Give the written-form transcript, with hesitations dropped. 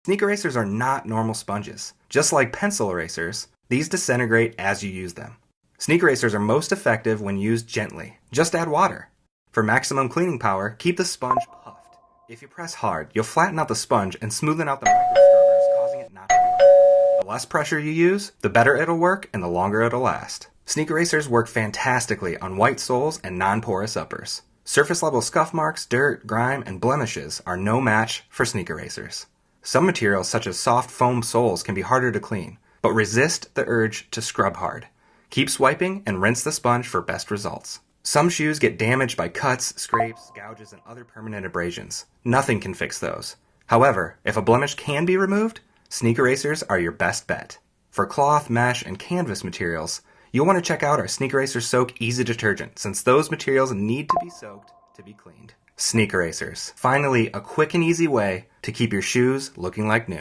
Sneak erasers are not normal sponges. Just like pencil erasers, these disintegrate as you use them. Sneak erasers are most effective when used gently. Just add water. For maximum cleaning power, keep the sponge puffed. If you press hard, you'll flatten out the sponge and smoothen out the microscrubbers, causing it not to work. The less pressure you use, the better it'll work and the longer it'll last. Sneak erasers work fantastically on white soles and non-porous uppers. Surface level scuff marks, dirt, grime, and blemishes are no match for sneak erasers. Some materials such as soft foam soles can be harder to clean, but resist the urge to scrub hard. Keep swiping and rinse the sponge for best results. Some shoes get damaged by cuts, scrapes, gouges, and other permanent abrasions. Nothing can fix those. However, if a blemish can be removed, sneak erasers are your best bet. For cloth, mesh, and canvas materials, you'll want to check out our Sneak Eraser Soak Easy Detergent, since those materials need to be soaked to be cleaned. Sneak erasers. Finally, a quick and easy way to keep your shoes looking like new.